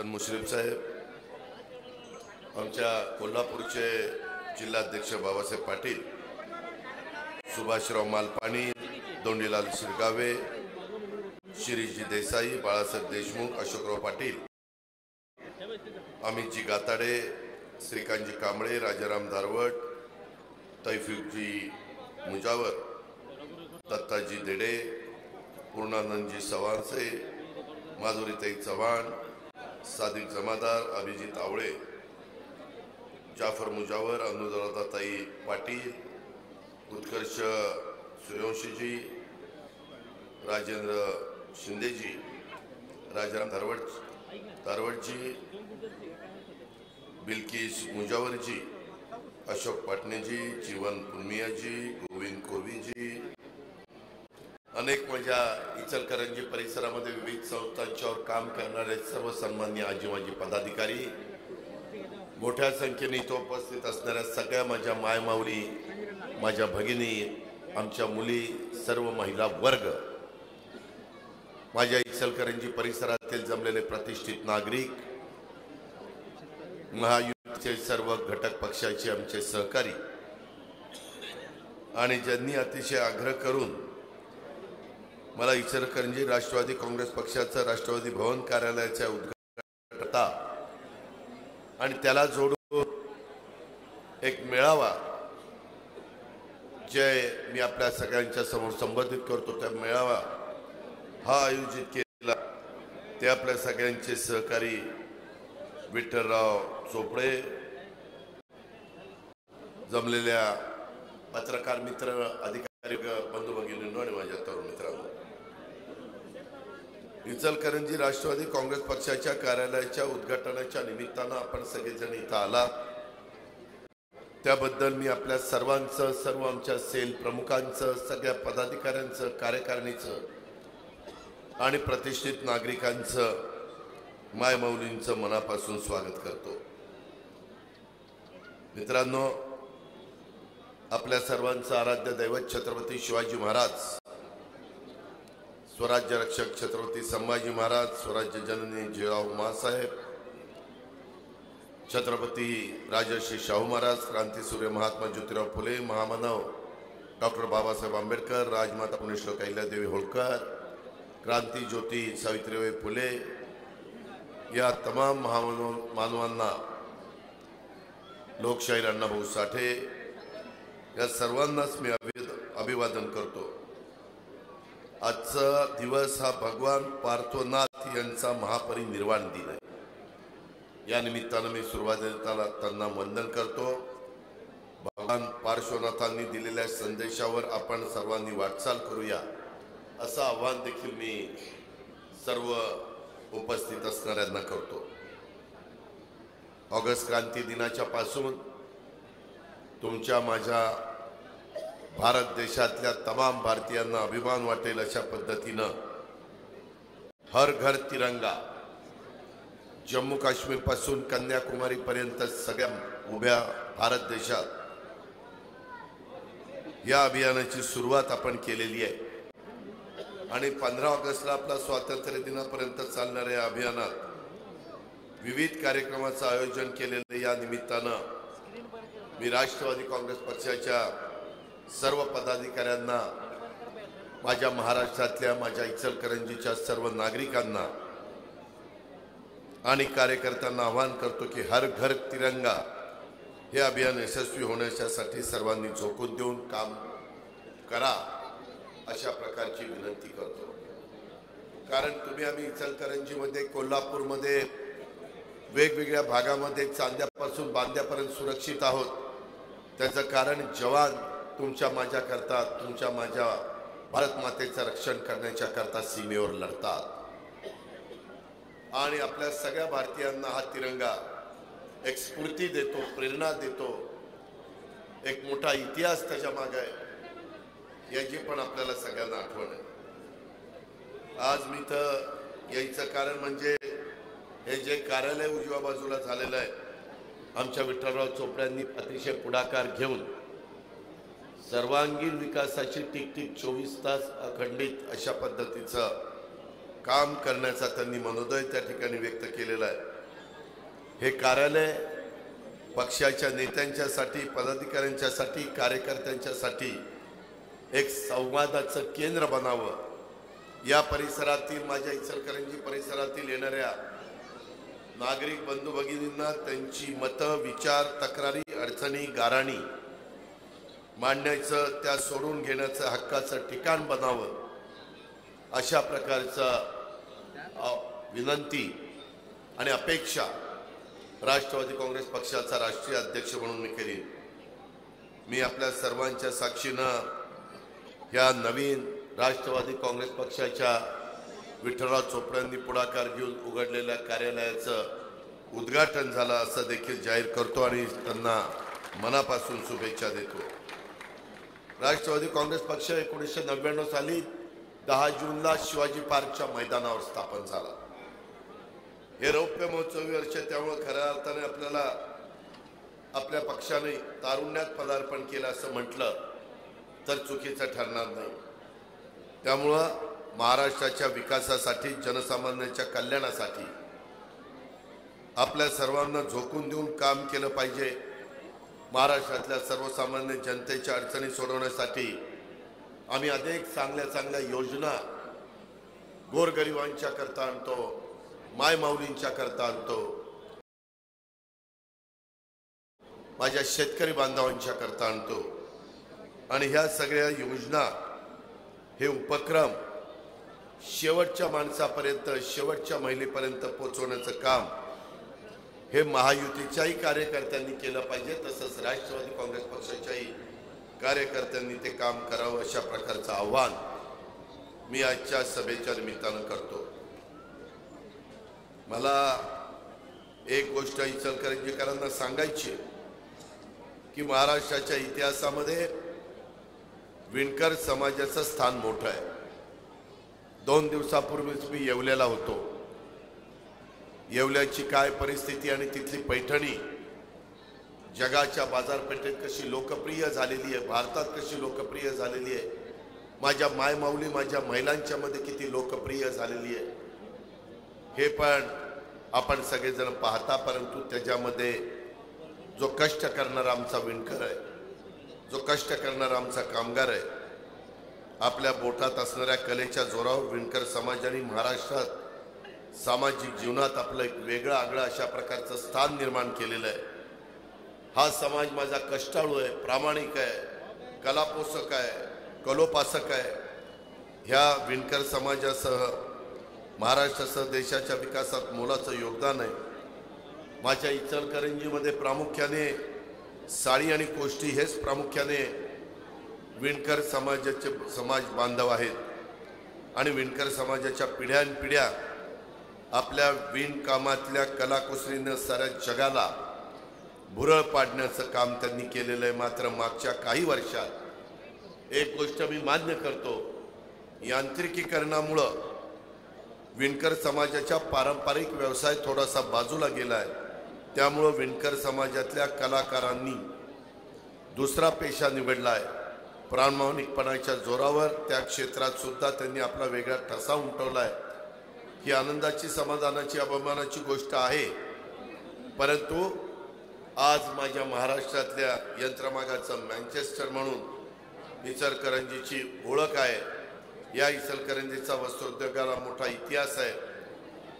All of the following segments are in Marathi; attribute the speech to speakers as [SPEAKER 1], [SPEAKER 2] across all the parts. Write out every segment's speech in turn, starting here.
[SPEAKER 1] मुश्रीफ साहेब, आमच्या कोल्हापूरचे जिल्हाध्यक्ष बाबासाहेब पाटील, सुभाषराव मालपाणी, दोंडीलाल शिरगावे, शिरीषजी देसाई, बाळासाहेब देशमुख, अशोकराव पाटील, अमितजी गाताडे, श्रीकांतजी कांबळे, राजाराम धारवट, तैफूकजी मुजावर, दत्ताजी देडे, पूर्णानंदजी सवानसे, माधुरीताई चव्हाण, सादिक जमादार, अभिजित आवळे, जाफर मुजावर, अनुराधाताई पाटील, उत्कर्ष सूर्यवंशीजी, राजेंद्र शिंदेजी, राजाराम धारवटजी, बिल्किस मुजावरजी, अशोक पाटणेजी, जीवन पुनमियाजी, गोविंद कोवीजी, अनेक माझ्या इचलकरंजी परिसरामध्ये विविध संस्थांच्यावर काम करणारे सर्व सन्माननीय आजी पदाधिकारी, मोठ्या संख्येने इथे उपस्थित असणाऱ्या सगळ्या माझ्या मायमाऊली, माझ्या भगिनी, आमच्या मुली, सर्व महिला वर्ग, माझ्या इचलकरंजी परिसरातील जमलेले प्रतिष्ठित नागरिक, महायुतीचे सर्व घटक पक्षाचे आमचे सहकारी आणि ज्यांनी अतिशय आग्रह करून मला इचलकरंजी राष्ट्रवादी काँग्रेस पक्षाचा राष्ट्रवादी भवन कार्यालयाचा उद्घाटन करता आणि त्याला जोडून एक मेळावा जे मी आपल्या सगळ्यांच्या समोर संबोधित करतो, त्या मेळावा हा आयोजित केला ते आपल्या सगळ्यांचे सहकारी विठ्ठलराव चोपडे, जमलेल्या पत्रकार मित्र, अधिकारी बंधू भगिनींनो आणि माझ्या तरुण मित्रांनो, इचलकरंजी राष्ट्रवादी काँग्रेस पक्षाच्या कार्यालयाच्या उद्घाटनाच्या निमित्तानं आपण सगळेजण इथं आला, त्याबद्दल मी आपल्या सर्वांचं, सर्व आमच्या सेल प्रमुखांचं, सगळ्या पदाधिकाऱ्यांचं, कार्यकारिणीचं आणि प्रतिष्ठित नागरिकांचं, मायमाऊलींचं मनापासून स्वागत करतो। मित्रांनो, आपल्या सर्वांचं आराध्य दैवत छत्रपती शिवाजी महाराज, स्वराज्य रक्षक छत्रपती संभाजी महाराज, स्वराज्य जननी जिजाऊ माँसाहेब, छत्रपती राजर्षी शाहू महाराज, क्रांतीसूर्य महात्मा ज्योतिराव फुले, महामानव डॉक्टर बाबासाहेब आंबेडकर, राजमाता पुण्यश्लोक अहिल्यादेवी होळकर, क्रांती ज्योती सावित्रीबाई फुले, या तमाम मानवांना, लोकशाहीर अण्णाभाऊ साठे, या सर्वांनाच मी अभिवादन करतो। आजचा दिवस हा भगवान पार्थोनाथ यांचा महापरिनिर्वाण दिन आहे। या निमित्तानं मी सुरुवातीला त्यांना वंदन करतो। भगवान पार्श्वनाथांनी दिलेल्या संदेशावर आपण सर्वांनी वाटचाल करूया असं आव्हान देखील मी सर्व उपस्थित असणाऱ्यांना करतो। ऑगस्ट क्रांती दिनाच्या पासून तुमच्या माझ्या भारत देशातल्या तमाम भारतीयांना अभिमान वाटेल अशा पद्धतीनं हर घर तिरंगा, जम्मू काश्मीर पासून कन्याकुमारी पर्यंत सगळ्या उभ्या भारत देशात या अभियानाची सुरुवात आपण केलेली आहे आणि 15 ऑगस्टला आपला स्वातंत्र्य दिनापर्यंत चालणाऱ्या या अभियानात विविध कार्यक्रमाचं आयोजन केलेलं। या निमित्तानं मी राष्ट्रवादी काँग्रेस पक्षाच्या सर्व पदाधिकाऱ्यांना, माझ्या महाराष्ट्रातल्या, माझ्या इचलकरंजीच्या सर्व नागरिकांना आणि कार्यकर्त्यांना आवाहन करतो की हर घर तिरंगा हे अभियान यशस्वी होण्यासाठी सर्वांनी झोकून देऊन काम करा अशा प्रकारची विनंती करतो। कारण तुम्ही आम्ही इचलकरंजीमध्ये, कोल्हापूरमध्ये, वेगवेगळ्या भागामध्ये चांद्यापासून बांद्यापर्यंत सुरक्षित आहोत। त्याचं कारण जवान तुमच्या माझ्याकरता, तुमच्या माझ्या भारत मातेचं रक्षण करण्याच्या करता सीमेवर लढतात आणि आपल्या सगळ्या भारतीयांना हा तिरंगा एक स्फूर्ती देतो, प्रेरणा देतो, एक मोठा इतिहास त्याच्या मागे आहे याची पण आपल्याला सगळ्यांना आठवण आहे। आज मी तर यायचं कारण म्हणजे हे जे कार्यालय उजव्या बाजूला झालेलं आहे, आमच्या विठ्ठलराव चोपड्यांनी अतिशय पुढाकार घेऊन सर्वांगीण विकासाची टिकटिक 24 तास अखंडित अशा पद्धतीचं काम करण्याचा त्यांनी मनोदय त्या ठिकाणी व्यक्त केलेला आहे। हे कार्यालय पक्षाच्या नेत्यांच्यासाठी, पदाधिकाऱ्यांच्यासाठी, कार्यकर्त्यांच्यासाठी एक संवादाचं केंद्र बनावं। या परिसरातील, माझ्या इचलकरंजी परिसरातील येणाऱ्या नागरिक बंधू भगिनींना त्यांची मतं, विचार, तक्रारी, अडचणी, गाऱ्हाणी मांडण्याचं, त्या सोडून घेण्याचं हक्काचं ठिकाण बनावं, अशा प्रकारचा विनंती आणि अपेक्षा राष्ट्रवादी काँग्रेस पक्षाचा राष्ट्रीय अध्यक्ष म्हणून मी केली। मी आपल्या सर्वांच्या साक्षीनं या नवीन राष्ट्रवादी काँग्रेस पक्षाच्या विठ्ठलराव चोपड्यांनी पुढाकार घेऊन उघडलेल्या कार्यालयाचं उद्घाटन झालं असं देखील जाहीर करतो आणि त्यांना मनापासून शुभेच्छा देतो। राष्ट्रवादी काँग्रेस पक्ष 1999 साली 10 जूनला शिवाजी पार्कच्या मैदानावर स्थापन झाला। हे रौप्य महोत्सवी वर्ष, त्यामुळे खऱ्या अर्थाने आपल्याला आपल्या पक्षाने तारुण्यात पदार्पण केलं असं म्हटलं तर चुकीचं ठरणार नाही। त्यामुळं महाराष्ट्राच्या विकासासाठी, जनसामान्यांच्या कल्याणासाठी आपल्या सर्वांना झोकून देऊन काम केलं पाहिजे। महाराष्ट्रातल्या सर्वसामान्य जनतेच्या अडचणी सोडवण्यासाठी आम्ही अनेक चांगल्या योजना गोरगरिबांच्या करता आणतो, मायमाऊलींच्या करता आणतो, माझ्या शेतकरी बांधवांच्या करता आणतो आणि ह्या सगळ्या योजना, हे उपक्रम शेवटच्या माणसापर्यंत, शेवटच्या महिलेपर्यंत पोहोचवण्याचं काम हे महायुतीच्याही कार्यकर्त्यांनी केलं पाहिजे, तसंच राष्ट्रवादी काँग्रेस पक्षाच्याही कार्यकर्त्यांनी ते काम करावं, अशा प्रकारचं आव्हान मी आजच्या सभेच्या निमित्तानं करतो। मला एक गोष्ट इचलकरंजीकरांना सांगायची की महाराष्ट्राच्या इतिहासामध्ये विणकर समाजाचं स्थान मोठं आहे। 2 दिवसापूर्वीच मी येवल्याला होतो। येवल्याची काय परिस्थिती आणि तिथली पैठणी जगाच्या बाजारपेठेत कशी लोकप्रिय झालेली आहे, भारतात कशी लोकप्रिय झालेली आहे, माझ्या मायमाऊली, माझ्या महिलांच्या मध्ये किती लोकप्रिय झालेली आहे, हे पण आपण सगळेजण पाहता। परंतु त्याच्यामध्ये जो कष्ट करणारा आमचा विणकर आहे, जो कष्ट करणारा आमचा कामगार आहे, आपल्या बोटात असणाऱ्या कलेच्या जोरावर विणकर समाजाने महाराष्ट्रात सामाजिक जीवनात आपलं एक वेगळं आगळं अशा प्रकारचं स्थान निर्माण केलेलं आहे। हा समाज माझा कष्टाळू आहे, प्रामाणिक आहे, कलापोषक आहे, कलोपासक आहे। ह्या विणकर समाजासह महाराष्ट्रासह देशाच्या विकासात मोलाचं योगदान आहे। माझ्या इचलकरंजीमध्ये प्रामुख्याने साडी आणि कोष्टी हेच प्रामुख्याने विणकर समाजाचे समाज बांधव आहेत आणि विणकर समाजाच्या पिढ्यानपिढ्या आपल्या विणकामातल्या कलाकुसरीनं साऱ्या जगाला भुरळ पाडण्याचं काम त्यांनी केलेलं आहे। मात्र मागच्या काही वर्षात एक गोष्ट मी मान्य करतो, यांत्रिकीकरणामुळं विणकर समाजाच्या पारंपरिक व्यवसाय थोडासा बाजूला गेलाय। त्यामुळं विणकर समाजातल्या कलाकारांनी दुसरा पेशा निवडला आहे। प्रामाणिकपणाच्या जोरावर त्या क्षेत्रात सुद्धा त्यांनी आपला वेगळा ठसा उमटवला आहे। ही आनंदाची, समाधानाची, अभिमानाची गोष्ट आहे। परंतु आज माझ्या महाराष्ट्रातल्या यंत्रमागाचं मँचेस्टर म्हणून इचलकरंजीची ओळख आहे। या इचलकरंजीचा वस्त्रोद्योगाला मोठा इतिहास आहे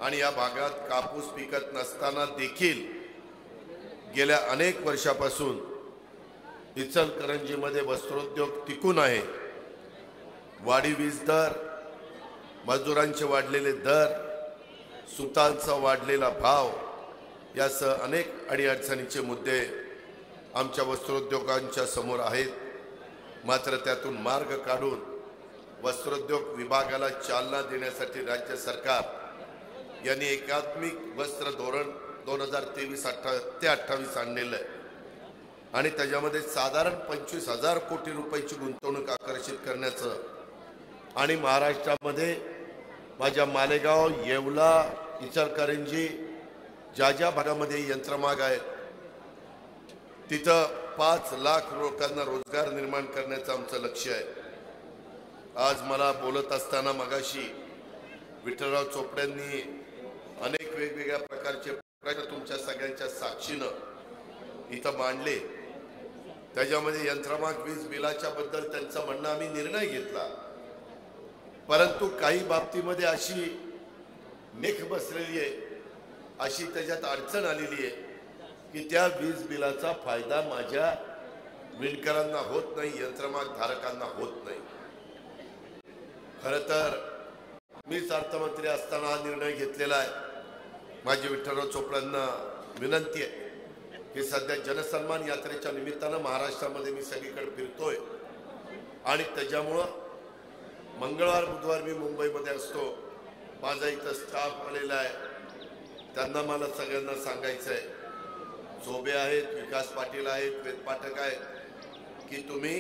[SPEAKER 1] आणि या भागात कापूस पिकत नसताना देखील गेल्या अनेक वर्षापासून इचलकरंजीमध्ये वस्त्रोद्योग टिकून आहे। वाढी वीज दर, मजुरांचे वाढलेले दर, सुतांचा वाढलेला भाव यासह अनेक अडीअडचणीचे मुद्दे आमच्या वस्त्रोद्योगांच्या समोर आहेत। मात्र त्यातून मार्ग काढून वस्त्रोद्योग विभागाला चालना देण्यासाठी राज्य सरकार यांनी एकात्मिक वस्त्र धोरण 2023 ते 28 आणलेलं आहे आणि त्याच्यामध्ये साधारण 25,000 कोटी रुपयाची गुंतवणूक आकर्षित करण्याचं आणि महाराष्ट्रामध्ये माझ्या मालेगाव, येवला, इचलकरंजी ज्या भागामध्ये यंत्रमाग आहेत तिथं 5 लाख लोकांना रोजगार निर्माण करण्याचं आमचं लक्ष्य आहे। आज मला बोलत असताना मगाशी विठ्ठलराव चोपड्यांनी अनेक वेगवेगळ्या प्रकारचे प्रश्न तुमच्या सगळ्यांच्या साक्षीनं इथं मांडले। त्याच्यामध्ये यंत्रमाग वीज बिलाच्या बद्दल त्यांचं म्हणणं आम्ही निर्णय घेतला, परंतु काही बाबतीमध्ये अशी नेख बसलेली आहे, अशी त्याच्यात अडचण आलेली आहे की त्या वीज बिलाचा फायदा माझ्या विणकरांना होत नाही, यंत्रमाग धारकांना होत नाही। खरं तर मीच अर्थमंत्री असताना हा निर्णय घेतलेला आहे। माझी विठ्ठलराव चोपड्यांना विनंती आहे की सध्या जनसन्मान यात्रेच्या निमित्तानं महाराष्ट्रामध्ये मी सगळीकडे फिरतोय आणि त्याच्यामुळं मंगळवार बुधवार मी मुंबईमध्ये असतो। माझा इथं स्टाफ आलेला आहे, त्यांना मला सगळ्यांना सांगायचं आहे, चोबे आहेत, विकास पाटील आहेत, वेद पाठक आहेत, की तुम्ही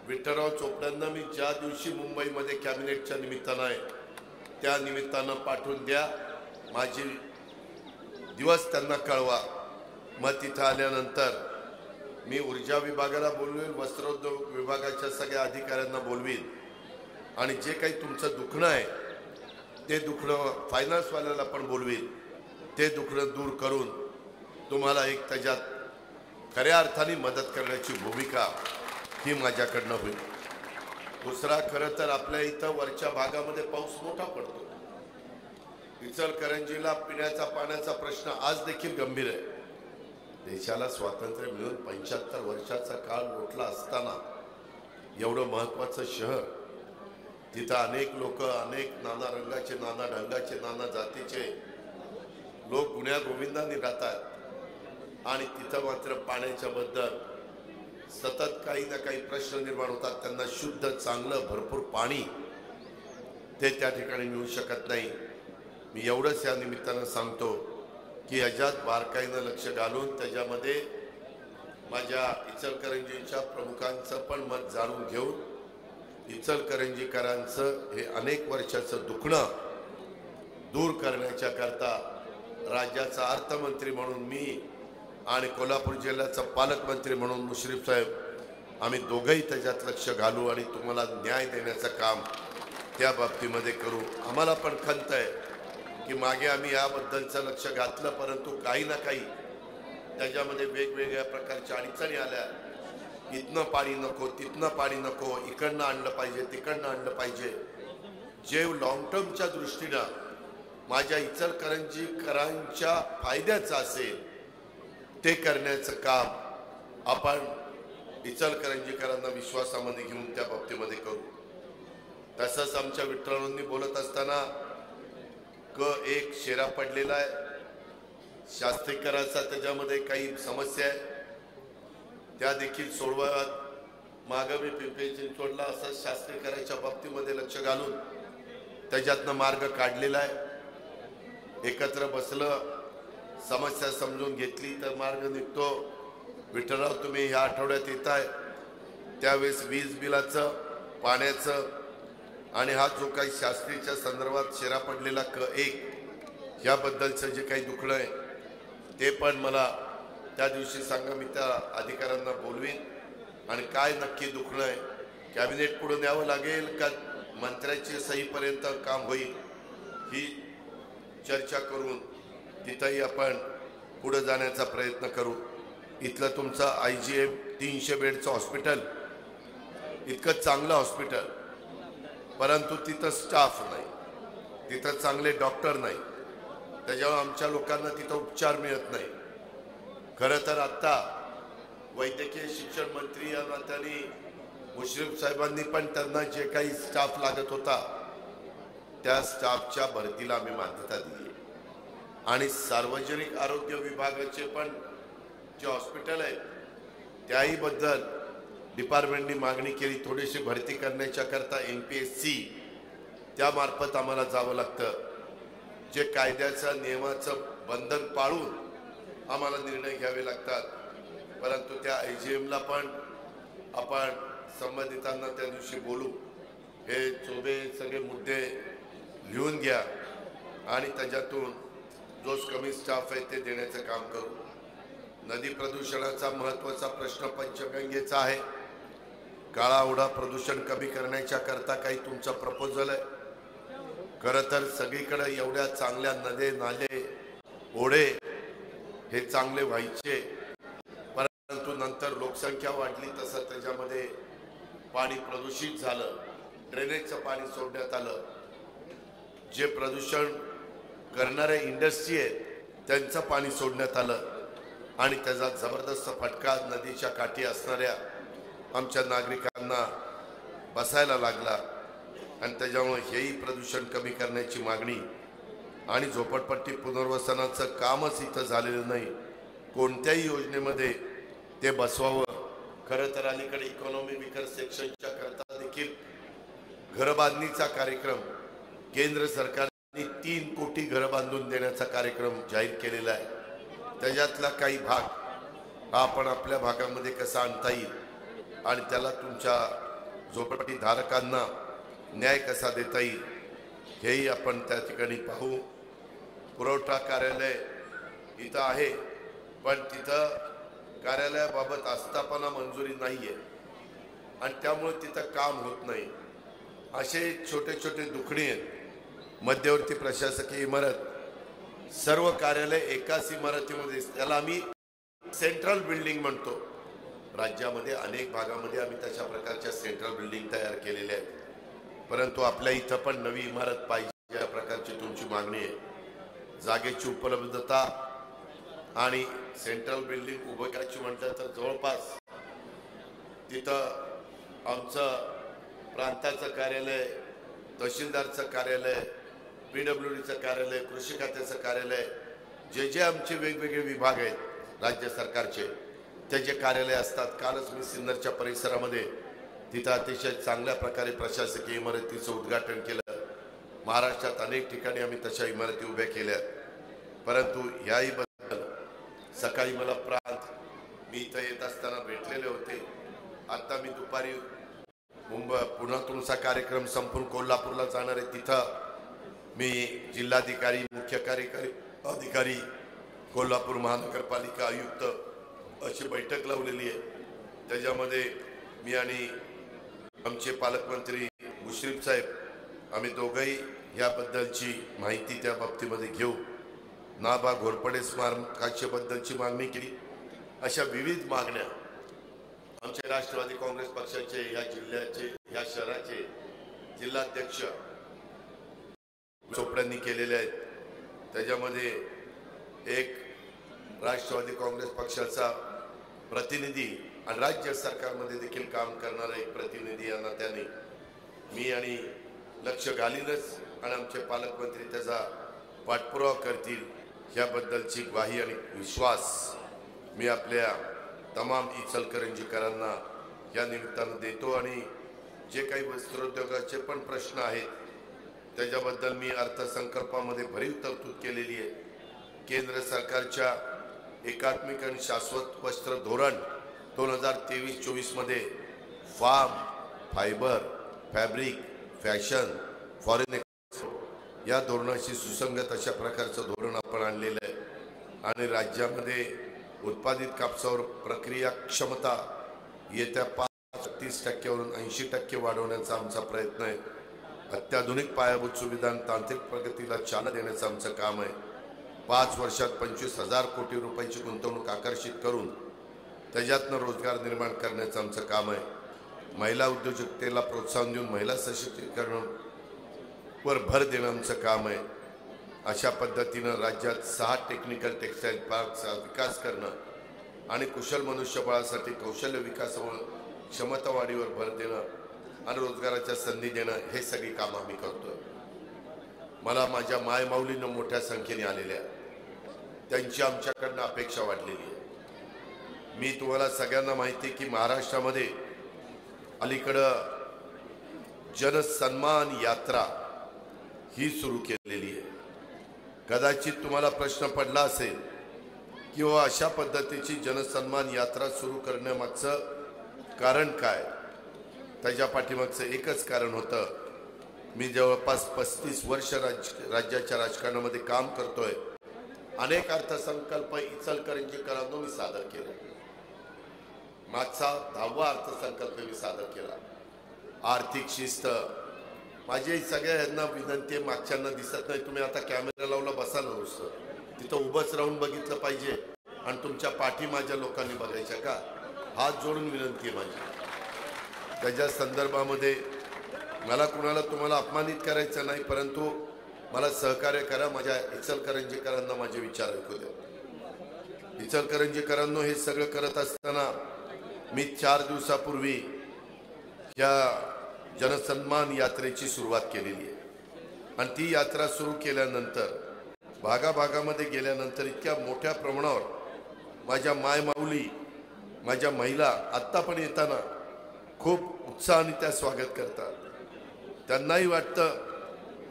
[SPEAKER 1] विठ्ठलराव चोपड्यांना मी ज्या दिवशी मुंबईमध्ये कॅबिनेटच्या निमित्तानं आहे त्या निमित्तानं पाठवून द्या, माझी दिवस त्यांना कळवा। मग तिथं आल्यानंतर मी ऊर्जा विभागाला बोलवीन, वस्त्रोद्योग विभागाच्या सगळ्या अधिकाऱ्यांना बोलवीन आणि जे काही तुमचं दुखणं आहे ते दुखणं फायनान्सवाल्याला पण बोलवीन, ते दुखणं दूर करून तुम्हाला एक त्याच्यात खऱ्या अर्थाने मदत करण्याची भूमिका ही माझ्याकडनं होईल। दुसरा, खरं तर आपल्या इथं वरच्या भागामध्ये पाऊस मोठा पडतो। इचलकरंजीला पिण्याचा पाण्याचा प्रश्न आज देखील गंभीर आहे। देशाला स्वातंत्र्य मिळून 75 वर्षाचा काळ लोटला असताना एवढं महत्वाचं शहर, तिथं अनेक लोक, अनेक नाना रंगाचे, नाना ढंगाचे, नाना जातीचे लोक गुण्या गोविंदाने राहतात आणि तिथं मात्र पाण्याच्या बद्दल सतत काही ना काही प्रश्न निर्माण होतात। त्यांना शुद्ध, चांगलं, भरपूर पाणी ते त्या ठिकाणी मिळू शकत नाही। मी एवढंच या निमित्तानं सांगतो की याच्यात बारकाईनं लक्ष घालून त्याच्यामध्ये माझ्या इचलकरंजीच्या प्रमुखांचं पण मत जाणून घेऊन इचलकरंजीकरांचं हे अनेक वर्षाचं दुखणं दूर करण्याच्या करता राज्याचा अर्थमंत्री म्हणून मी आणि कोल्हापूर जिल्ह्याचा पालकमंत्री म्हणून मुश्रीफ साहेब आम्ही दोघंही त्याच्यात लक्ष घालू आणि तुम्हाला न्याय देण्याचं काम त्या बाबतीमध्ये करू। आम्हाला पण खंत आहे की मागे आम्ही याबद्दलचं लक्ष घातलं, परंतु काही ना काही त्याच्यामध्ये वेगवेगळ्या प्रकारच्या अडचणी आल्या। इथनं पाणी नको, तिथनं पाणी नको, इकडनं आणलं पाहिजे, तिकडनं आणलं पाहिजे। जे लॉंग टर्मच्या दृष्टीनं माझ्या इचलकरंजीकरांच्या फायद्याचं असेल ते करण्याचं काम आपण इचलकरंजीकरांना विश्वासामध्ये घेऊन त्या बाबतीमध्ये करू। तसंच आमच्या विठ्ठलरावांनी बोलत असताना एक शेरा पडलेला आहे, शास्त्रीकरांचा त्याच्यामध्ये काही समस्या आहे, त्या देखील सोडवत मागं मी पिंपरी चिंचवडला असं शास्त्रीकरांच्या बाबतीमध्ये लक्ष घालून त्याच्यातनं मार्ग काढलेला आहे। एकत्र बसलं, समस्या समजून घेतली तर मार्ग निघतो। विठ्ठलराव, तुम्ही ह्या आठवड्यात येताय त्यावेळेस वीज बिलाचं, पाण्याचं आणि हा जो काही शास्त्रीच्या संदर्भात शेरा पडलेला क1 याबद्दलचं जे काही दुखणं आहे ते पण मला त्या दिवशी सांगा, मी त्या अधिकाऱ्यांना बोलवीन आणि काय नक्की दुखणं आहे, कॅबिनेट पुढे न्यावं लागेल का मंत्र्याची सहीपर्यंत काम होईल ही चर्चा करून तिथंही आपण पुढे जाण्याचा प्रयत्न करू। इथलं तुमचं IGM 300 बेडचं हॉस्पिटल, इतकं चांगलं हॉस्पिटल, परंतु तिथं स्टाफ नाही, तिथं चांगले डॉक्टर नाही, त्याच्यामुळे आमच्या लोकांना तिथं उपचार मिळत नाही। खरं तर आता वैद्यकीय शिक्षण मंत्री या नात्याने मुश्रीफ साहेबांनी पण त्यांना जे काही स्टाफ लागत होता त्या स्टाफच्या भरतीला आम्ही मान्यता दिली आणि सार्वजनिक आरोग्य विभागाचे पण जे हॉस्पिटल आहे त्याही बद्दल डिपार्टमेंटनी मागणी केली, थोडीशी भरती करण्याच्या करता NPSC त्यामार्फत आम्हाला जावं लागतं। जे कायद्याचं नियमाचं बंधन पाळून आम्हाला निर्णय घ्यावे लागतात, परंतु त्या IGMला पण आपण संबंधितांना त्या दिवशी बोलू। हे चोबे सगळे मुद्दे लिहून घ्या आणि त्याच्यातून जो कमी स्टाफ आहे ते देण्याचं काम करू। नदी प्रदूषणाचा महत्त्वाचा प्रश्न पंचगंगेचा आहे। काळा ओढा प्रदूषण कमी करण्याच्या करता काही तुमचा प्रपोजल आहे खरं तर सगळीकडे एवढ्या चांगल्या नदे नाले ओढे हे चांगले व्हायचे, परंतु नंतर लोकसंख्या वाढली तसं त्याच्यामध्ये पाणी प्रदूषित झालं, ड्रेनेजचं पाणी सोडण्यात आलं. जे प्रदूषण करणारे इंडस्ट्री आहेत त्यांचं पाणी सोडण्यात आलं आणि त्याचा जबरदस्त फटका नदीच्या काठी असणाऱ्या आमच्या नागरिकांना बसायला लागला. आणि त्याच्यामुळे हेही प्रदूषण कमी करण्याची मागणी आणि झोपडपट्टी पुनर्वसनाचं कामच इथं झालेलं नाही. कोणत्याही योजनेमध्ये ते बसवावं. खरं तर अलीकडे इकॉनॉमी विकर सेक्शनच्या करता देखील घरबांधणीचा कार्यक्रम केंद्र सरकारने 3 कोटी घरं बांधून देण्याचा कार्यक्रम जाहीर केलेला आहे. त्याच्यातला काही भाग आपण आपल्या भागामध्ये कसा आणता येईल आणि त्याला तुमच्या झोपडपट्टी धारकांना न्याय कसा देता येईल हेही आपण त्या ठिकाणी पाहू. पुरवठा कार्यालय इथं आहे, पण तिथं कार्यालयाबाबत आस्थापना मंजुरी नाहीये आणि त्यामुळे तिथं काम होत नाही. असे छोटे छोटे दुखणे आहेत. मध्यवर्ती प्रशासकीय इमारत सर्व कार्यालय एकाच इमारतीमध्ये, त्याला आम्ही सेंट्रल बिल्डिंग म्हणतो. राज्यामध्ये अनेक भागामध्ये आम्ही तशा प्रकारच्या सेंट्रल बिल्डिंग तयार केलेल्या आहेत, परंतु आपल्या इथं पण नवी इमारत पाहिजे या प्रकारची तुमची मागणी आहे. जागेची उपलब्धता आणि सेंट्रल बिल्डिंग उभं करायची म्हटलं तर जवळपास तिथं आमचं प्रांताचं कार्यालय, तहसीलदारचं कार्यालय, PWDचं कार्यालय, कृषी खात्याचं कार्यालय, जे आमचे वेगवेगळे विभाग आहेत राज्य सरकारचे त्याचे कार्यालय असतात. कालच मी सिन्नरच्या परिसरामध्ये तिथं अतिशय चांगल्या प्रकारे प्रशासकीय इमारतीचं उद्घाटन केलं. महाराष्ट्रात अनेक ठिकाणी आम्ही तशा इमारती उभ्या केल्या, परंतु याही बद्दल सकाळी मला मी इथं येत असताना भेटलेले होते. आता मी दुपारी पुन्हा तुमचा कार्यक्रम संपून कोल्हापूरला जाणार आहे. तिथं मी जिल्हाधिकारी, मुख्य कार्यकारी अधिकारी, कोल्हापूर महानगरपालिका आयुक्त अशी बैठक लावलेली आहे. त्याच्यामध्ये मी आणि आमचे पालकमंत्री मुश्रीफ साहेब आम्ही दोघंही याबद्दलची माहिती त्या बाबतीमध्ये घेऊ. नाबा घोरपडे स्मारकाच्याबद्दलची मागणी केली. अशा विविध मागण्या आमचे राष्ट्रवादी काँग्रेस पक्षाचे या जिल्ह्याचे, या शहराचे जिल्हाध्यक्ष चोपड्यांनी केलेल्या आहेत. त्याच्यामध्ये एक राष्ट्रवादी काँग्रेस पक्षाचा प्रतिनिधी आणि राज्य सरकारमध्ये देखील काम करणारा एक प्रतिनिधी यांना त्याने मी आणि लक्ष घालीलच आणि आमचे पालकमंत्री त्याचा पाठपुरावा करतील याबद्दलची ग्वाही आणि विश्वास मी आपल्या तमाम इचलकरंजीकरांना या निमित्तानं देतो. आणि जे काही वस्त्रोद्योगाचे पण प्रश्न आहेत त्याच्याबद्दल मी अर्थसंकल्पामध्ये भरीव तरतूद केलेली आहे. केंद्र सरकारच्या एकात्मिक आणि शाश्वत वस्त्र धोरण 2023-24 मध्ये farm, fibre, fabric, fashion, foreign या धोरणाशी सुसंगत अशा प्रकारचं धोरण आपण आणलेलं आहे. आणि राज्यामध्ये उत्पादित कापसावर प्रक्रिया क्षमता येत्या 35% 80% वाढवण्याचा आमचा प्रयत्न आहे. अत्याधुनिक पायाभूत सुविधा आणि तांत्रिक प्रगतीला चालना देण्याचं आमचं काम आहे. 5 वर्षात 25,000 कोटी रुपयाची गुंतवणूक आकर्षित करून त्याच्यातनं रोजगार निर्माण करण्याचं आमचं काम आहे. महिला उद्योजकतेला प्रोत्साहन देऊन महिला सशक्तीकरणावर भर देणं आमचं काम आहे. अशा पद्धतीनं राज्यात 6 टेक्निकल टेक्सटाईल पार्कचा विकास करणं आणि कुशल मनुष्यबळासाठी कौशल्य विकासावर क्षमता वाढीवर भर देणं आणि रोजगाराच्या संधी देणं हे सगळी कामं आम्ही करतोय. मला माझ्या मायमाऊलीनं मोठ्या संख्येने आलेल्या त्यांची आमच्याकडनं अपेक्षा वाढलेली आहे. मी तुम्हाला सगळ्यांना माहिती आहे की महाराष्ट्रामध्ये अलीकडं जनसन्मान यात्रा ही सुरू केलेली आहे. कदाचित तुम्हाला प्रश्न पडला असेल की अशा पद्धतीची जनसन्मान यात्रा सुरू करण्यामागचं कारण काय. त्याच्या पाठीमागचं एकच कारण होतं. मी जवळपास 35 वर्ष राज्याच्या राजकारणामध्ये काम करतोय. अनेक अर्थसंकल्प इचलकरंजीकरांना मी सादर केले. मागचा 10वा अर्थसंकल्प मी सादर केला. आर्थिक शिस्त, माझी सगळ्यांना विनंती आहे, मागच्यांना दिसत नाही, तुम्ही आता कॅमेरा लावला बसा ना, नुसतं तिथं उभंच राहून बघितलं पाहिजे आणि तुमच्या पाठी माझ्या लोकांनी बघायच्या का, हात जोडून विनंती आहे माझी। त्याच्या संदर्भामध्ये मला कुणाला तुम्हाला अपमानित करायचं नाही, परंतु मला सहकार्य करा। माझ्या इचलकरंजीकरांना माझे विचार ऐकू द्या। इचलकरंजीकरांनो, हे सगळं करत असताना मी 4 दिवसापूर्वी या जनसन्मान यात्रेची सुरुवात केलेली आहे आणि ती यात्रा सुरू केल्यानंतर भागाभागामध्ये गेल्यानंतर इतक्या मोठ्या प्रमाणावर माझ्या मायमाऊली, माझ्या महिला आत्ता पण येताना खूप उत्साहाने त्या स्वागत करतात। त्यांनाही वाटतं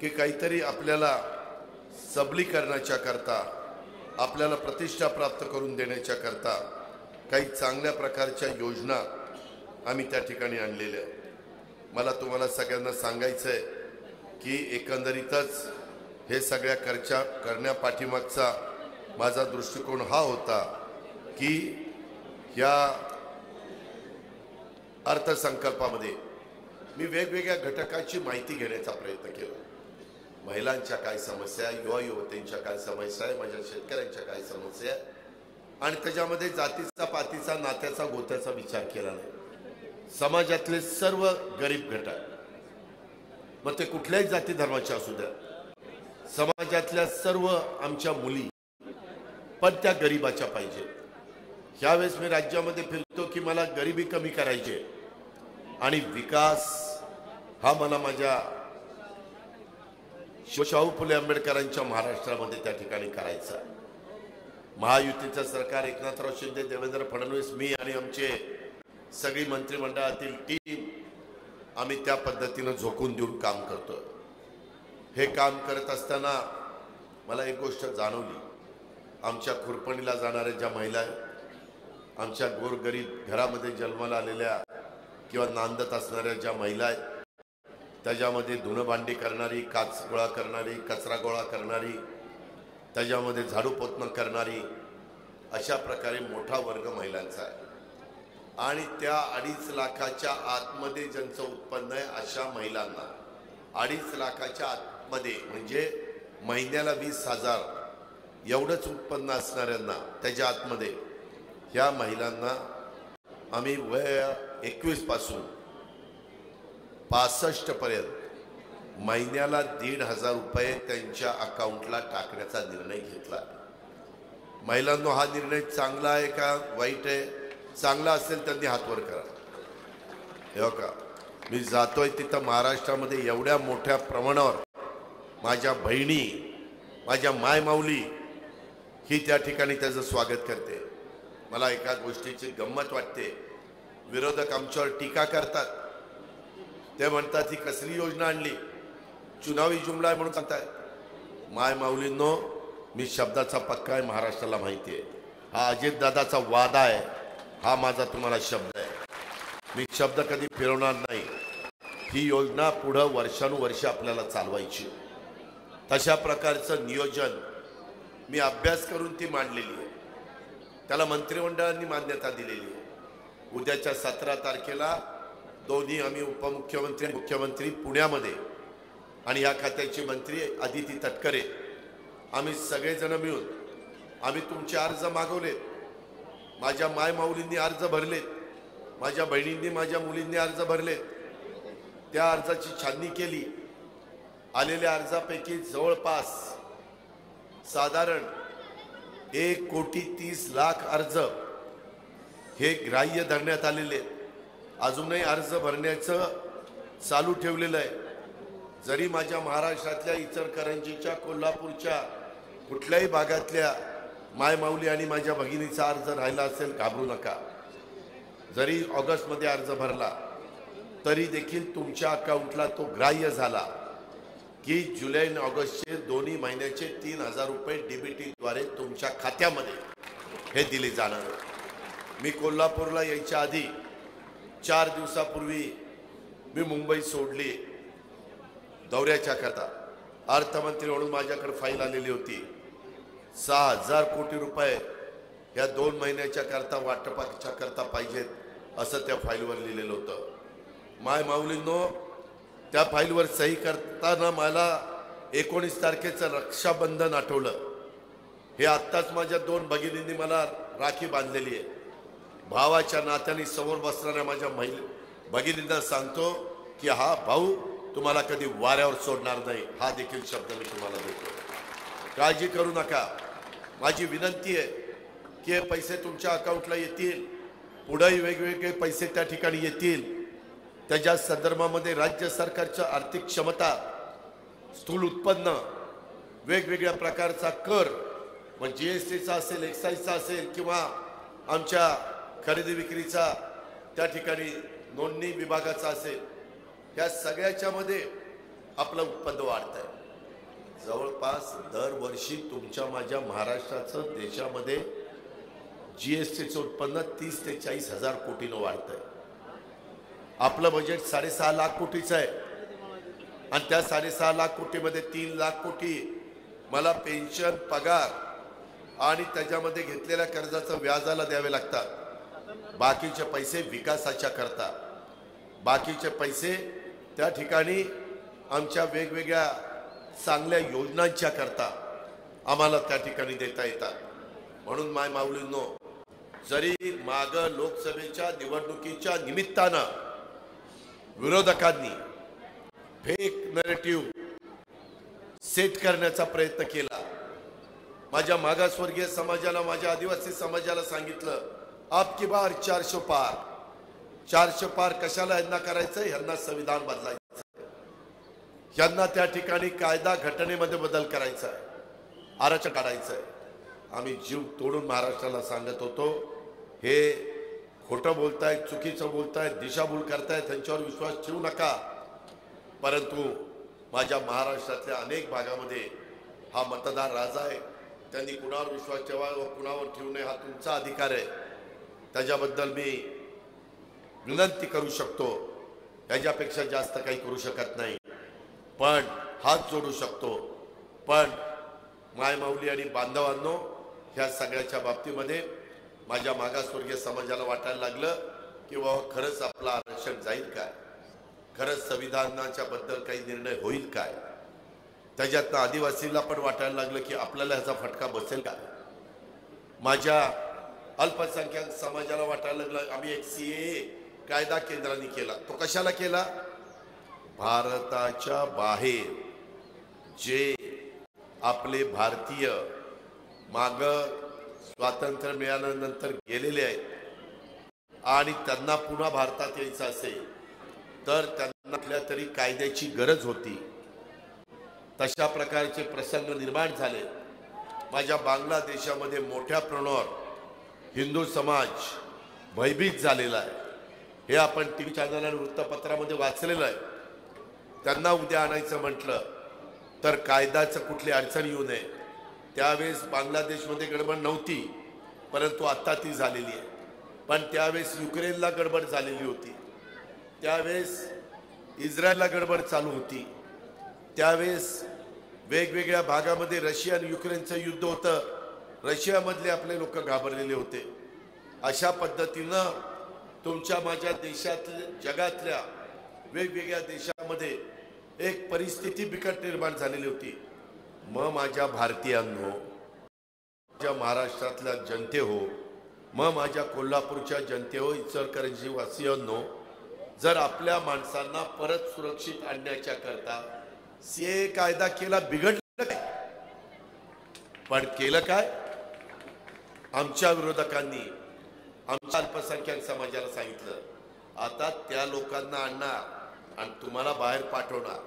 [SPEAKER 1] की काहीतरी आपल्याला सबलीकरणाच्या करता, आपल्याला प्रतिष्ठा प्राप्त करून देण्याच्या करता काही चांगल्या प्रकारच्या योजना आम्ही त्या ठिकाणी आणलेल्या आहेत। मला तुम्हाला सगळ्यांना सांगायचं आहे की एकंदरीतच हे सगळ्या करण्यापाठीमागचा माझा दृष्टिकोन हा होता की या अर्थसंकल्पामध्ये मी वेगवेगळ्या घटकाची माहिती घेण्याचा प्रयत्न केला। महिलांच्या काय समस्या, युवा युवतींच्या काय समस्या आहे, माझ्या शेतकऱ्यांच्या काय समस्या आहे, आणि त्याच्यामध्ये जातीचा, पातीचा, नात्याचा, गोत्याचा विचार केला नाही। समाजातले सर्व गरीब घटक, मग ते कुठल्याही जाती धर्माचे असू द्या, समाजातल्या सर्व आमच्या मुली पण त्या गरिबाच्या पाहिजे। यावेळेस मी राज्यामध्ये फिरतो की मला गरिबी कमी करायची आणि विकास हा मला माझ्या शाहू फुले आंबेडकरांच्या महाराष्ट्रामध्ये त्या ठिकाणी करायचा। महायुतीचं सरकार, एकनाथराव शिंदे, देवेंद्र फडणवीस, मी आणि आमचे सगळी मंत्रिमंडळातील टीम, आम्ही त्या पद्धतीनं झोकून देऊन काम करतो। हे काम करत असताना मला एक गोष्ट जाणवली, आमच्या खुरपणीला जाणाऱ्या ज्या महिला आहेत, आमच्या गोरगरीब घरामध्ये जन्माला आलेल्या किंवा नांदत असणाऱ्या ज्या महिला आहेत, त्याच्यामध्ये धुणं भांडी करणारी, काच गोळा करणारी, कचरा गोळा करणारी, त्याच्यामध्ये झाडू पोतणं करणारी, अशा प्रकारे मोठा वर्ग महिलांचा आहे। आणि त्या 2.5 लाखाच्या आतमध्ये ज्यांचं उत्पन्न आहे अशा महिलांना, 2.5 लाखाच्या आतमध्ये म्हणजे महिन्याला 20,000 एवढंच उत्पन्न असणाऱ्यांना, त्याच्या आतमध्ये ह्या महिलांना आम्ही वय 21 पासून 65 पर्यंत महिन्याला 1,500 रुपये त्यांच्या अकाउंटला टाकण्याचा निर्णय घेतला। महिलांनो, हा निर्णय चांगला आहे का वाईट आहे? चांगला असेल त्यांनी हात वर करा। हे का, मी जातोय तिथं महाराष्ट्रामध्ये एवढ्या मोठ्या प्रमाणावर माझ्या बहिणी, माझ्या मायमाऊली ही त्या ठिकाणी त्याचं स्वागत करते। मला एका गोष्टीची गंमत वाटते, विरोधक आमच्यावर टीका करतात, ते म्हणतात ही कसली योजना आणली, चुनावी जुमला आहे म्हणून सांगताय। मायमाऊलींनो, मी शब्दाचा पक्का आहे, महाराष्ट्राला माहिती आहे। हा अजितदादाचा वादा आहे, हा माझा तुम्हाला शब्द आहे, मी शब्द कधी फिरवणार नाही। ही योजना पुढं वर्षानुवर्ष आपल्याला चालवायची, तशा प्रकारचं नियोजन मी अभ्यास करून ती मांडलेली आहे, त्याला मंत्रिमंडळाने मान्यता दिलेली आहे। उद्याच्या 17 तारखेला दोन्ही आम्ही उपमुख्यमंत्री आणि मुख्यमंत्री पुण्यामध्ये, आणि या खात्याचे मंत्री अदिती तटकरे, आम्ही सगळेजण मिळून आम्ही तुमचे अर्ज मागवले, माझ्या मायमाऊलींनी अर्ज भरलेत, माझ्या बहिणींनी, माझ्या मुलींनी अर्ज भरलेत, त्या अर्जाची छाननी केली। आलेल्या अर्जापैकी जवळपास साधारण 1,30,00,000 अर्ज हे ग्राह्य धरण्यात आलेले। अजूनही अर्ज भरण्याचं चालू ठेवलेलं आहे। जरी माझ्या महाराष्ट्रातल्या इचलकरंजीच्या, कोल्हापूरच्या कुठल्याही भागातल्या मायमाऊली आणि माझ्या भगिनीचा अर्ज राहिला असेल, घाबरू नका। जरी ऑगस्टमध्ये अर्ज भरला तरी देखील तुमच्या अकाउंटला तो ग्राह्य झाला की जुलै आणि ऑगस्टचे दोन्ही महिन्याचे 3,000 रुपये डीबीटीद्वारे तुमच्या खात्यामध्ये हे दिले जाणार। मी कोल्हापूरला यायच्या आधी 4 दिवसापूर्वी मी मुंबई सोडली दौऱ्याच्या करता। अर्थमंत्री म्हणून माझ्याकडे फाईल आलेली होती, 6,000 कोटी रुपये या 2 महिन्याच्या करता वाटपाच्या करता पाहिजेत असं त्या फाईलवर लिहिलेलं होतं। मायमाऊलींनो, त्या फाईलवर सही करताना मला 19 तारखेचं रक्षाबंधन आठवलं. हे आत्ताच माझ्या 2 भगिनींनी मला राखी बांधलेली आहे. भावाच्या नात्याने समोर बसणाऱ्या माझ्या भगिनींना सांगतो की हा भाऊ तुम्हाला कधी वाऱ्यावर सोडणार नाही, हा देखील शब्द मी तुम्हाला देतो. काळजी करू नका. माझी विनंती आहे की हे पैसे तुमच्या अकाउंटला येतील, पुढेही वेगवेगळे पैसे त्या ठिकाणी येतील. त्याच्या संदर्भामध्ये राज्य सरकारच्या आर्थिक क्षमता, स्थूल उत्पन्न, वेगवेगळ्या प्रकारचा कर, मग जीएसटीचा असेल, एक्साईजचा असेल किंवा आमच्या खरेदी विक्रीचा त्या ठिकाणी नोंदणी विभागाचा असेल, या सगळ्याच्या मध्ये आपलं उत्पन्न वाढत आहे. जवळपास दरवर्षी तुमच्या माझ्या महाराष्ट्राचं देशामध्ये जीएसटीचं उत्पन्न 30 ते 40 हजार कोटीनं वाढत आहे. आपलं बजेट 6.5 लाख कोटीचं आहे आणि त्या 6.5 लाख कोटीमध्ये 3 लाख कोटी मला पेन्शन, पगार आणि त्याच्यामध्ये घेतलेल्या कर्जाचं व्याजाला द्यावे लागतात. बाकीचे पैसे विकासाच्या करता, बाकीचे पैसे त्या ठिकाणी आमच्या वेगवेगळ्या चांगल्या योजनांच्या करता आम्हाला त्या ठिकाणी देता येतात. म्हणून माय माऊलींनो, जरी माग लोकसभेच्या निवडणुकीच्या निमित्तानं विरोधकांनी फेक नरेटिव्ह सेट करण्याचा प्रयत्न केला, माझ्या मागासवर्गीय समाजाला, माझ्या आदिवासी समाजाला सांगितलं आपकी बार 400 पार. 400 पार कशाला यांना करायचं? यांना संविधान बदलायचं, यांना त्या ठिकाणी कायदा घटनेमध्ये बदल करायचा आहे, आरक्षण काढायचं आहे. आम्ही जीव तोडून महाराष्ट्राला सांगत होतो, हे खोटं बोलतायत, चुकीचं बोलतायत, दिशाभूल करतायत, त्यांच्यावर विश्वास ठेवू नका. परंतु माझ्या महाराष्ट्रातल्या अनेक भागामध्ये हा मतदार राजा आहे. त्यांनी कुणावर विश्वास ठेवावा व कुणावर ठेवू नये हा तुमचा अधिकार आहे. त्याच्याबद्दल मी विनंती करू शकतो, याच्यापेक्षा जास्त काही करू शकत नाही, पण हात जोडू शकतो. पण मायमाऊली आणि बांधवांनो, ह्या सगळ्याच्या बाबतीमध्ये माझ्या मागासवर्गीय समाजाला वाटायला लागलं की बाबा खरंच आपलं आरक्षण जाईल काय, खरंच संविधानाच्या बद्दल काही निर्णय होईल काय. त्याच्यातनं आदिवासीला पण वाटायला लागलं की आपल्याला ह्याचा फटका बसेल काय. माझ्या अल्पसंख्याक समाजाला वाटायला लागलं आम्ही एक सीएए कायदा केंद्राने केला. तो कशाला केला? भारताच्या बाहेर जे आपले भारतीय माग स्वातंत्र्य मिळाल्यानंतर गेलेले आहेत आणि त्यांना पुन्हा भारतात यायचं असेल तर त्यांना कुठल्या तरी कायद्याची गरज होती. तशा प्रकारचे प्रसंग निर्माण झाले. माझ्या बांगलादेशामध्ये मोठ्या प्रमाणावर हिंदू समाज भयभीत झालेला आहे. हे आपण टीव्ही चॅनल आणि वृत्तपत्रामध्ये वाचलेलं आहे. त्यांना उद्या आणायचं म्हटलं तर कायद्याचं कुठली अडचण येऊ नये. त्यावेळेस बांगलादेशमध्ये गडबड नव्हती, परंतु आता ती झालेली आहे. पण त्यावेळेस युक्रेनला गडबड झालेली होती, त्यावेळेस इस्रायलला गडबड चालू होती, त्यावेळेस वेगवेगळ्या भागामध्ये रशिया आणि युक्रेनचं युद्ध होतं. रशियामधले आपले लोक घाबरलेले होते. अशा पद्धतीनं तुमच्या माझ्या देशातल्या, जगातल्या वेगवेगळ्या देशामध्ये एक परिस्थिती बिकट निर्माण झालेली होती. मग माझ्या भारतीयांनो, माझ्या महाराष्ट्रातल्या जनते हो, मग माझ्या कोल्हापूरच्या जनते हो, इचलकरंजी वासियांनो, जर आपल्या माणसांना परत सुरक्षित आणण्याच्या करता सीए कायदा केला, बिघडलं काय? पण केलं काय? आमच्या विरोधकांनी आमच्या अल्पसंख्याक समाजाला सांगितलं आता त्या लोकांना आणणार आणि तुम्हाला बाहेर पाठवणार,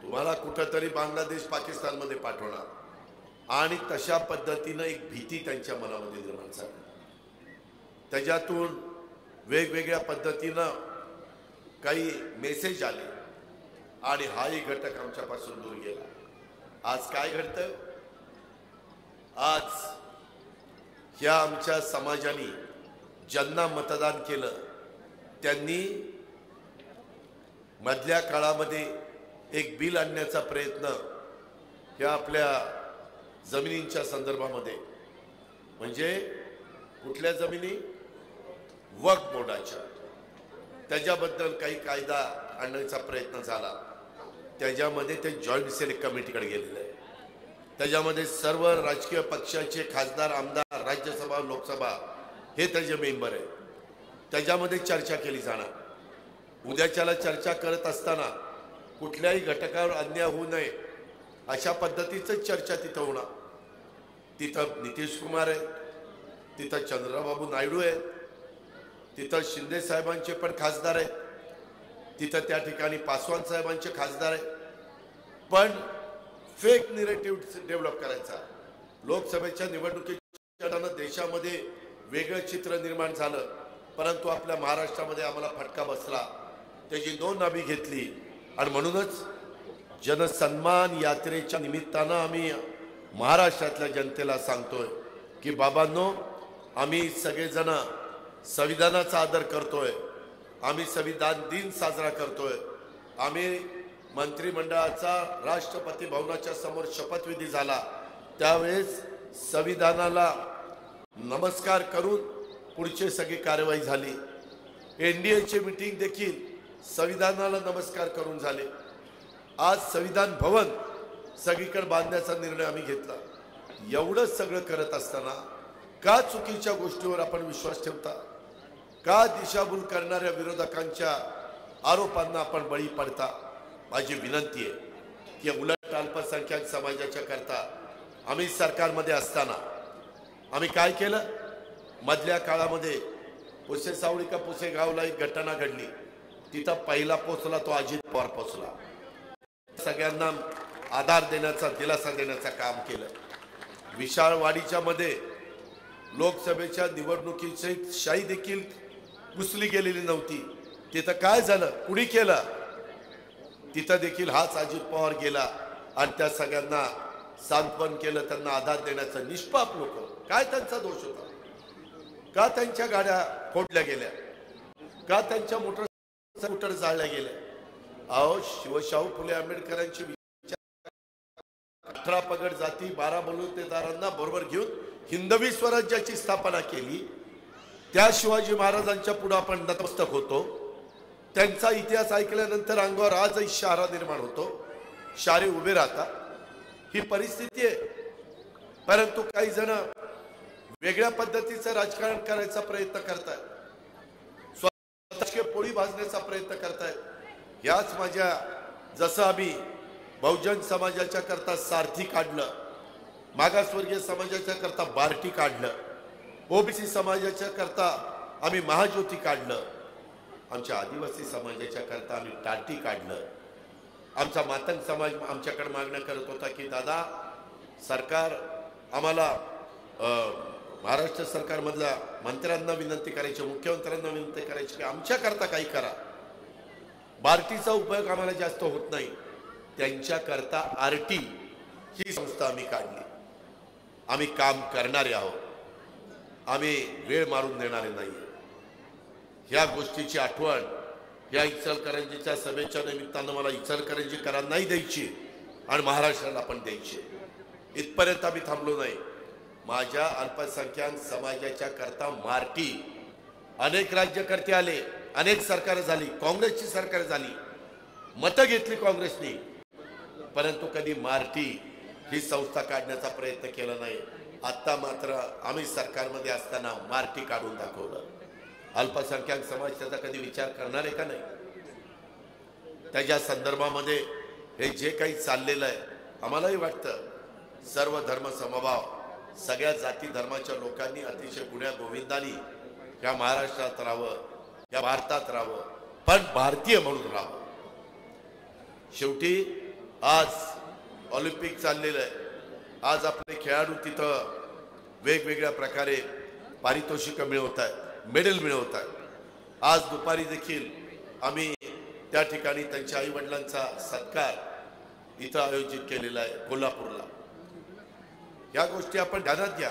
[SPEAKER 1] तुम्हाला कुठंतरी बांगलादेश पाकिस्तानमध्ये पाठवणार. आणि तशा पद्धतीनं एक भीती त्यांच्या मनामध्ये निर्माण झाली. त्याच्यातून वेगवेगळ्या पद्धतीनं काही मेसेज आले आणि हाही घटक आमच्यापासून दूर गेला. आज काय घडतं? आज ह्या आमच्या समाजाने ज्यांना मतदान केलं त्यांनी मधल्या काळामध्ये एक बिल आणण्याचा प्रयत्न ह्या आपल्या जमिनींच्या संदर्भामध्ये, म्हणजे कुठल्या जमिनी? वक्फ बोर्डाच्या, त्याच्याबद्दल काही कायदा आणण्याचा प्रयत्न झाला त्याच्यामध्ये ते जॉईंट सिलेक्ट कमिटीकडे गेलेलं आहे। त्याच्यामध्ये सर्व राजकीय पक्षाचे खासदार आमदार राज्यसभा लोकसभा हे त्याचे मेंबर आहेत। त्याच्यामध्ये चर्चा केली जाणार। उद्याच्याला चर्चा करत असताना कुठल्याही घटकावर अन्याय होऊ नये अशा पद्धतीचं चर्चा तिथं होणार। तिथं नितीश कुमार आहे, तिथं चंद्रबाबू नायडू आहे, तिथं शिंदे साहेबांचे पण खासदार आहेत, तिथं त्या ठिकाणी पासवान साहेबांचे खासदार आहेत। पण फेक निरेटिव्ह डेव्हलप करायचा। लोकसभेच्या निवडणुकीच्या देशामध्ये वेगळं चित्र निर्माण झालं, परंतु आपल्या महाराष्ट्रामध्ये आम्हाला फटका बसला, त्याची नोंद आम्ही घेतली आणि म्हणूनच जनसन्मान यात्रेच्या निमित्तानं आम्ही महाराष्ट्रातल्या जनतेला सांगतोय की बाबांनो, आम्ही सगळेजण संविधानाचा आदर करतोय, आम्ही संविधान दिन साजरा करतोय, आम्ही मंत्रिमंडळाचा राष्ट्रपती भवनाच्या समोर शपथविधी झाला त्यावेळेस संविधानाला नमस्कार करून पुढची सगळी कार्यवाही झाली। एनडीएची मीटिंग देखील संविधानाला नमस्कार करून झाले। आज संविधान भवन सगळीकडे बांधण्याचा निर्णय आम्ही घेतला। एवढं सगळं करत असताना का चुकीच्या गोष्टीवर आपण विश्वास ठेवता? का दिशाभूल करणाऱ्या विरोधकांच्या आरोपांना आपण बळी पडता? माझी विनंती आहे की उलट अल्पसंख्याक समाजाच्या करता आम्ही सरकारमध्ये असताना आम्ही काय केलं? मधल्या काळामध्ये पुसे सावळी का पुसे गावला एक घटना घडली, तिथं पहिला पोचला तो अजित पवार पोचला। सगळ्यांना आधार देण्याचा दिलासा देण्याचं काम केलं। विशाळवाडीच्या मध्ये लोकसभेच्या निवडणुकीची शाही देखील पुसली गेलेली नव्हती। तिथं काय झालं? कुणी केलं? तिथं देखील हाच अजित पवार गेला आणि त्या सगळ्यांना सांत्वन केलं, त्यांना आधार देण्याचं। निष्पाप लोक, काय त्यांचा दोष होता? का त्यांच्या गाड्या फोडल्या गेल्या? का त्यांच्या मोटर जाळल्या गेल्या? अहो, शिवशाहू फुले आंबेडकरांची 18 पगड जाती 12 बलुतेदारांना बरोबर घेऊन हिंदवी स्वराज्याची स्थापना केली। त्या शिवाजी महाराजांच्या पुढे आपण नतमस्तक होतो। त्यांचा इतिहास ऐकल्यानंतर अंगावर आजही शहारा निर्माण होतो, शारे उभे राहतात। ही परिस्थिती आहे। परंतु काही जण वेगळ्या पद्धतीचं राजकारण करायचा प्रयत्न करतायत, स्वतःची पोळी भाजण्याचा प्रयत्न करतायत। याच माझ्या जसं आम्ही बहुजन समाजाच्या करता सारथी काढलं, मागासवर्गीय समाजाच्या करता बार्टी काढलं, ओबीसी समाजाच्या करता आम्ही महाज्योती काढलं, आमच्या आदिवासी समाजाच्या करता आम्ही टाटी काढलं। आमचा मातंग समाज आमच्याकडे मागण्या करत होता की दादा, सरकार आम्हाला महाराष्ट्र सरकारमधल्या मंत्र्यांना विनंती करायची, मुख्यमंत्र्यांना विनंती करायची की आमच्या करता काही करा। बार्टीचा उपयोग आम्हाला जास्त होत नाही, त्यांच्या करता आरटी ही संस्था आम्ही काढली। आम्ही काम करणारे आहोत, आम्ही वेळ मारून देणारे नाही। ह्या गोष्टीची आठवण या इचलकरंजीच्या सभेच्या निमित्तानं मला इचलकरंजीकरांना नाही द्यायची आणि महाराष्ट्राला पण द्यायची। इथपर्यंत आम्ही थांबलो नाही। माझ्या अल्पसंख्याक समाजाच्या करता मार्टी अनेक राज्यकर्ते आले, अनेक सरकार झाली, काँग्रेसची सरकार झाली, मतं घेतली काँग्रेसने, परंतु कधी मार्टी ही संस्था काढण्याचा प्रयत्न केला नाही। आता मात्र आम्ही सरकारमध्ये असताना मार्टी काढून दाखवलं। अल्पसंख्याक समाज त्याचा कधी विचार करणार आहे का नाही? त्याच्या संदर्भामध्ये हे जे काही चाललेलं आहे, आम्हालाही वाटतं सर्व धर्म समभाव, सगळ्या जाती धर्माच्या लोकांनी अतिशय गुण्या गोविंदानी या महाराष्ट्रात राहावं, या भारतात राहावं, पण भारतीय म्हणून राहावं। शेवटी आज ऑलिम्पिक चाललेलं आहे। आज आपले खेळाडू तिथं वेगवेगळ्या प्रकारे पारितोषिक मिळवत आहेत, मेडल मिळवत आहेत। आज दुपारी देखील आम्ही त्या ठिकाणी त्यांच्या आई वडिलांचा सत्कार इथं आयोजित केलेला आहे कोल्हापूरला। या गोष्टी आपण ध्यानात घ्या।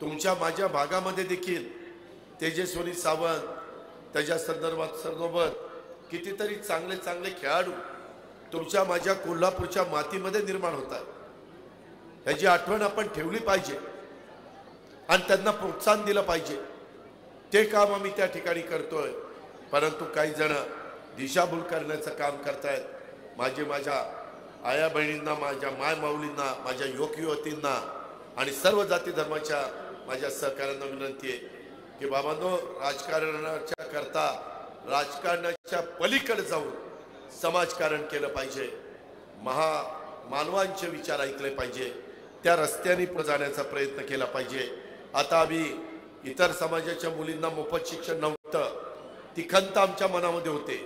[SPEAKER 1] तुमच्या माझ्या भागामध्ये देखील तेजस्विनी सावंत, त्याच्या संदर्भात सोबत कितीतरी चांगले चांगले खेळाडू तुमच्या माझ्या कोल्हापूरच्या मातीमध्ये निर्माण होतात। याची आठवण आपण ठेवली पाहिजे आणि त्यांना प्रोत्साहन दिलं पाहिजे। ते काम आम्ही त्या ठिकाणी करतोय। परंतु काही जण दिशाभूल करण्याचं काम करतायत। माझ्या आया बहिणींना, माझ्या माय माऊलींना, माझ्या युवतींना आणि सर्व जाती धर्माच्या माझ्या सहकाऱ्यांना विनंती आहे की बाबांनो, राजकारणाच्या करता राजकारणाच्या पलीकडे जाऊन समाजकारण केलं पाहिजे, मानवांचे विचार ऐकले पाहिजे, त्या रस्त्याने जाण्याचा प्रयत्न केला पाहिजे। आता आम्ही इतर समाजाच्या मुलींना मोफत शिक्षण नव्हतं, ती खंत आमच्या मनामध्ये होते।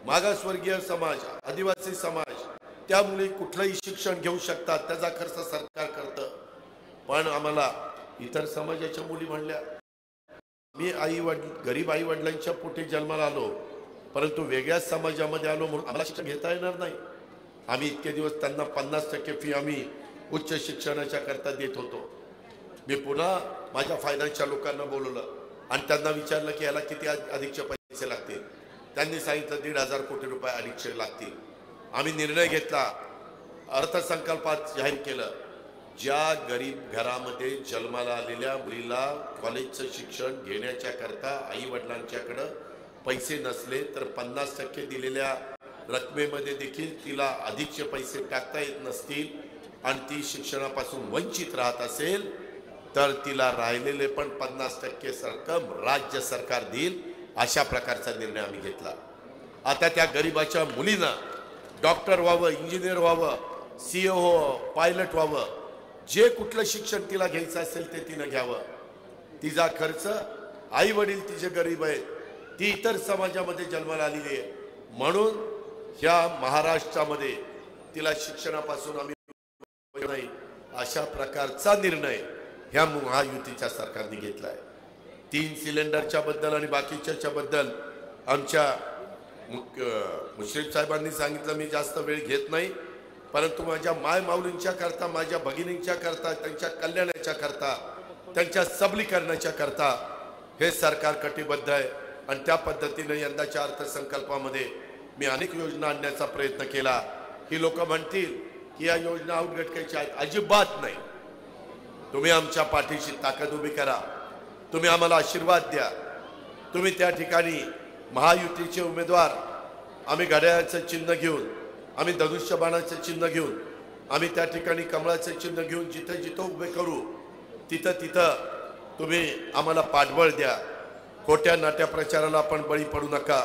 [SPEAKER 1] मागासवर्गीय समाज, आदिवासी समाज, त्या मुली कुठलंही शिक्षण घेऊ शकतात, त्याचा खर्च सरकार करतं। पण आम्हाला इतर समाजाच्या मुली म्हणल्या, मी गरीब आई वडिलांच्या पोटी जन्माला आलो, परंतु वेगळ्याच समाजामध्ये आलो म्हणून आम्हाला शिक्षण घेता येणार नाही। आम्ही इतके दिवस त्यांना 50% फी आम्ही उच्च शिक्षणाच्या करता देत होतो। मी पुन्हा माझ्या फायनान्सच्या लोकांना बोलवलं आणि त्यांना विचारलं की याला किती अधिकचे पैसे लागतील। त्यांनी सांगितलं 1,500 कोटी रुपये अधिकचे लागतील। आम्ही निर्णय घेतला, अर्थसंकल्पात जाहीर केलं, ज्या गरीब घरामध्ये जन्माला आलेल्या मुलीला कॉलेजचं शिक्षण घेण्याच्या करता आई वडिलांच्याकडे पैसे नसले तर 50% दिलेल्या रकमेमध्ये देखील तिला अधिकचे पैसे टाकता येत नसतील आणि ती शिक्षणापासून वंचित राहत असेल तर तिला राहिलेले पण 50% रक्कम राज्य सरकार देईल, अशा प्रकारचा निर्णय आम्ही घेतला। आता त्या गरीबाच्या मुलींना डॉक्टर व्हावं, इंजिनियर व्हावं, CEO व्हावं, पायलट व्हावं, जे कुठलं शिक्षण तिला घ्यायचं असेल ते तिनं घ्यावं। तिचा खर्च, आई वडील तिचे गरीब आहेत, ती इतर समाजामध्ये जन्माला आलेली आहे म्हणून ह्या महाराष्ट्रामध्ये तिला शिक्षणापासून आम्ही नाही, अशा प्रकारचा निर्णय ह्या महायुतीच्या सरकारने घेतलाय। 3 सिलेंडरच्या बद्दल आणि बाकीच्या बद्दल आमच्या मुश्रीफ साहेबांनी सांगितलं, मी जास्त वेळ घेत नाही, परंतु माझ्या माय माऊलींच्या करता, माझ्या भगिनींच्या करता, त्यांच्या कल्याणाच्या करता, त्यांच्या सबलीकरणाच्या करता हे सरकार कटिबद्ध आहे आणि त्या पद्धतीने यंदाच्या अर्थसंकल्पामध्ये मी अनेक योजना आणण्याचा प्रयत्न केला। ही लोक म्हणतील की या योजना अवघटकायच्या आहेत, अजिबात नाही। तुम्ही आमच्या पाठीशी ताकद उभी करा, तुम्ही आम्हाला आशीर्वाद द्या, तुम्ही त्या ठिकाणी महायुतीचे उमेदवार, आम्ही घड्याळाचं चिन्ह घेऊन, आम्ही धनुष्यबाणाचं चिन्ह घेऊन, आम्ही त्या ठिकाणी कमळाचं चिन्ह घेऊन जिथं जिथं उभे करू तिथं तुम्ही आम्हाला पाठबळ द्या। खोट्या नाट्या प्रचाराला आपण बळी पडू नका।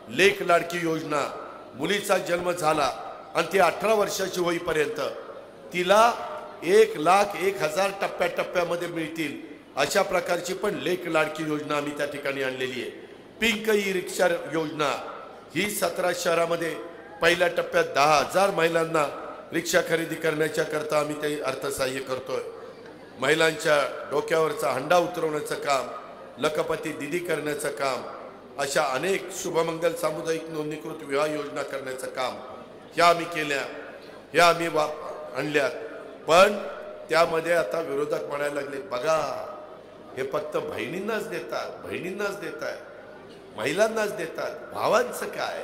[SPEAKER 1] लेक लाडकी योजना, मुलीचा जन्म झाला आणि ती 18 वर्षाची होईपर्यंत तिला 1,01,000 टप्प्याटप्प्यामध्ये मिळतील, अशा प्रकारची पण लेक लाडकी योजना आम्ही त्या ठिकाणी आणलेली आहे। पिंक ई रिक्षा योजना ही 17 शहरामध्ये पहिल्या टप्प्यात 10,000 महिलांना रिक्षा खरेदी करण्याच्या करता आम्ही ते अर्थसहाय्य करतोय। महिलांच्या डोक्यावरचा हंडा उतरवण्याचं काम, लखपती दिदी करण्याचं काम, अशा अनेक शुभमंगल सामुदायिक नोंदणीकृत विवाह योजना करण्याचं काम ह्या आम्ही केल्या, ह्या आम्ही आणल्यात। पण त्यामध्ये आता विरोधक म्हणायला लागले, बघा हे फक्त बहिणींनाच देतात, महिलांनाच देतात, भावांचं काय?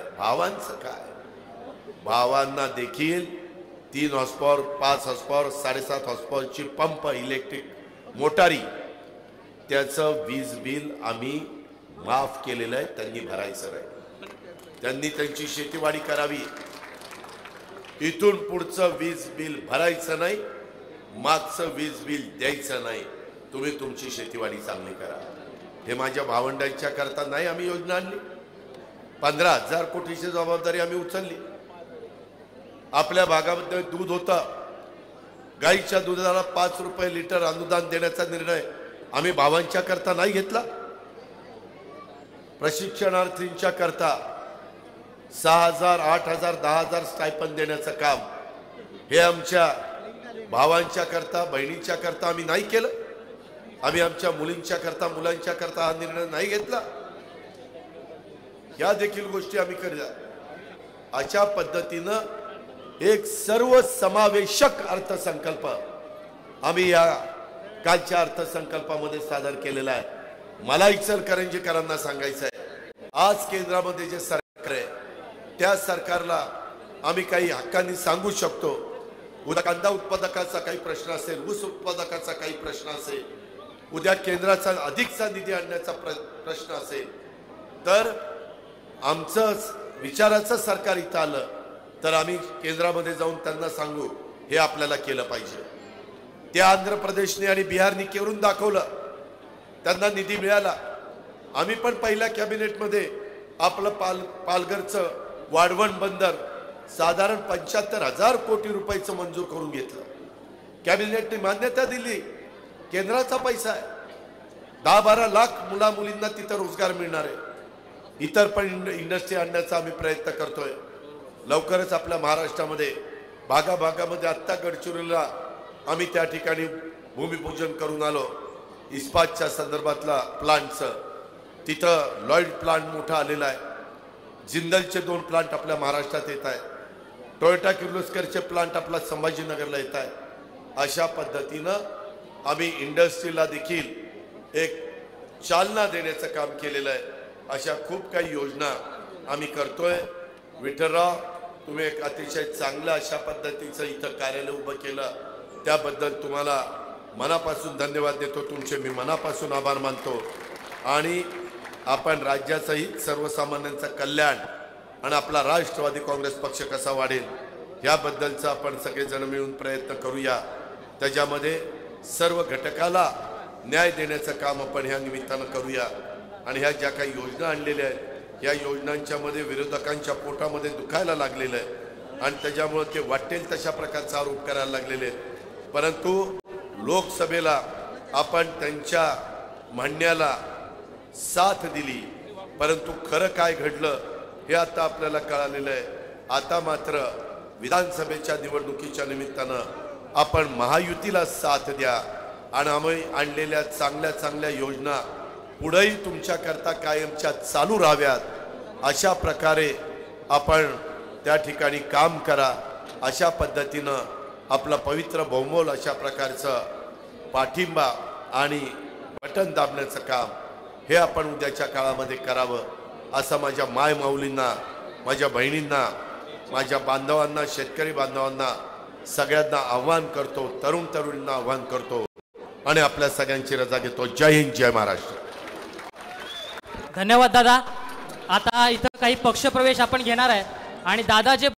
[SPEAKER 1] भावांना देखील 3 हॉर्सपॉवर, 5 हॉर्सपॉवर, 7.5 हॉर्सपॉवरची पंप इलेक्ट्रिक मोटारी, त्याचं वीज बिल आम्ही माफ केलेलं आहे, त्यांनी भरायचं नाही। त्यांनी त्यांची शेतीवाडी करावी, इथून पुढचं वीज बिल भरायचं नाही, मागचं वीज बिल द्यायचं नाही, तुम्ही तुमची शेतीवाडी चांगली करा। हे माझ्या भावंडांच्या करता नाही आम्ही योजना आणली, 15,000 कोटीची जबाबदारी आम्ही उचलली। आपल्या भागामध्ये दूध होतं, गाईच्या दुधाला 5 रुपये लिटर अनुदान देण्याचा निर्णय आम्ही भावांच्या करता नाही घेतला। प्रशिक्षणार्थींच्या करता 6,000, 8,000, 10,000 स्टायपंड देण्याचं काम हे आमच्या भावांच्या करता, बहिणींच्या करता आम्ही नाही केलं। आम्ही आमच्या मुलींच्या करता, मुलांच्या करता हा निर्णय नाही घेतला। या देखील गोष्टी आम्ही केल्या। अशा पद्धतीनं एक सर्व समावेशक अर्थसंकल्प आम्ही या कालच्या अर्थसंकल्पामध्ये सादर केलेला आहे। मला इचलकरंजीकरांना सांगायचं आहे, आज केंद्रामध्ये जे सरकार आहे त्या सरकारला आम्ही काही हक्कांनी सांगू शकतो, उद्या कांदा उत्पादकाचा काही प्रश्न असेल, ऊस उत्पादकाचा काही प्रश्न असेल, उद्या केंद्राचा अधिकचा निधी आणण्याचा प्रश्न असेल, तर आमचं विचाराचं सरकार इथं आलं तर आम्ही केंद्रामध्ये जाऊन त्यांना सांगू हे आपल्याला केलं पाहिजे. त्या आंध्र प्रदेशने आणि बिहारने करून दाखवलं, त्यांना निधी मिळाला. आम्ही पण पहिल्या कॅबिनेटमध्ये आपलं पालघरचं वाढवण बंदर साधारण 75,000 कोटी रुपयाचं मंजूर करून घेतलं. कॅबिनेटने मान्यता दिली. केंद्राचा पैसा आहे. 10-12 लाख मुला मुलींना तिथं रोजगार मिळणार आहे. इतर पण इंडस्ट्री आणण्याचा आम्ही प्रयत्न करतोय. लवकरच आपल्या महाराष्ट्रामध्ये भागाभागामध्ये आत्ता गडचिरोलीला आम्ही त्या ठिकाणी भूमिपूजन करून आलो. इस्पातच्या संदर्भातला प्लांटचं तिथं लॉइड प्लांट मोठा आलेला आहे. जिंदलचे 2 प्लांट आपल्या महाराष्ट्रात येत आहे. टोयोटा किर्लोस्करचे प्लांट आपला संभाजीनगरला येत आहे. अशा पद्धतीनं आम्ही इंडस्ट्रीला देखील एक चालना देण्याचं काम केलेलं आहे. अशा खूप काही योजना आम्ही करतोय. विठ्ठलराव, तुम्ही एक अतिशय चांगलं अशा पद्धतीचं इथं कार्यालय उभं केलं, त्याबद्दल तुम्हाला मनापासून धन्यवाद देतो. तुमचे मी मनापासून आभार मानतो. आणि आपण राज्याचं हित, सर्वसामान्यांचं कल्याण आणि आपला राष्ट्रवादी काँग्रेस पक्ष कसा वाढेल याबद्दलचा आपण सगळेजण मिळून प्रयत्न करूया. त्याच्यामध्ये सर्व घटकाला न्याय देण्याचं काम आपण ह्या निमित्तानं करूया. आणि ह्या ज्या काही योजना आणलेल्या आहेत या योजनांच्या मध्ये विरोधकांच्या पोटामध्ये दुखायला लागलेलं आहे आणि त्याच्यामुळे ते वाटेल तशा प्रकारचा आरोप करायला लागलेले आहेत. परंतु लोकसभेला आपण त्यांच्या म्हणण्याला साथ दिली, परंतु खरं काय घडलं हे आता आपल्याला कळालेलं आहे. आता मात्र विधानसभेच्या निवडणुकीच्या निमित्तानं आपण महायुतीला साथ द्या आणि आम्ही आणलेल्या चांगल्या चांगल्या योजना पुढेही तुमच्याकरता कायमच्या चालू राहाव्यात अशा प्रकारे आपण त्या ठिकाणी काम करा. अशा पद्धतीनं आपला पवित्र बहुमोल अशा प्रकारचं पाठिंबा आणि बटन दाबण्याचं काम हे आपण उद्याच्या काळामध्ये करावं असं माझ्या माय माऊलींना, माझ्या बहिणींना, माझ्या बांधवांना, शेतकरी बांधवांना सगळ्यांना आव्हान करतो. तरुण तरुणींना आव्हान करतो आणि आपल्या सगळ्यांची रजा घेतो. जय हिंद, जय महाराष्ट्र.
[SPEAKER 2] धन्यवाद दादा. आता इथं काही पक्षप्रवेश आपण घेणार आहे आणि दादा जे